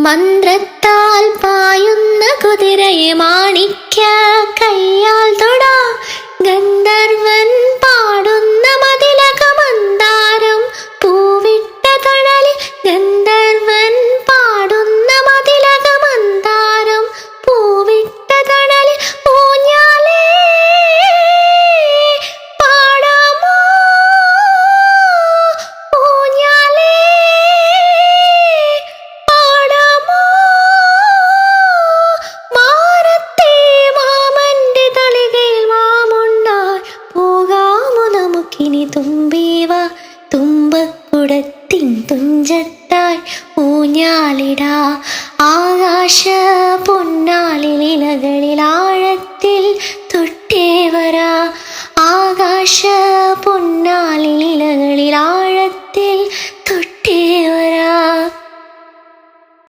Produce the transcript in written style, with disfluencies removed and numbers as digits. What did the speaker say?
മന്ത്രത്താൽ പായുന്ന കുതിരയെ മാണിക്യ കയ്യാൽ തൊടാ ഗന്ധർവൻ പാടുന്ന മതിലക മന്ദാരം പൂവിട്ട തണലിൽ ഗന്ധർവൻ പാടുന്ന മതിലക മന്ദാരം പൂവിട്ട തണലിൽ ഊഞ്ഞാലേ പാടാമോ ഊഞ്ഞാലേ പാടാമോ മാറത്തെ മാമന്റെ തളികയിൽ മാമുണ്ണാൻ പോകാമോ നമുക്കിനി തുമ്പീവ തുമ്പക്കുടത്തിൻ തുഞ്ചത്തായി ഊഞ്ഞാലിടാ ആകാശ പൊന്നാലിലകളിൽ ആഴത്തിൽ തൊട്ടേ വരാ ആകാശ പൊന്നാലിലകളിൽ ആഴത്തിൽ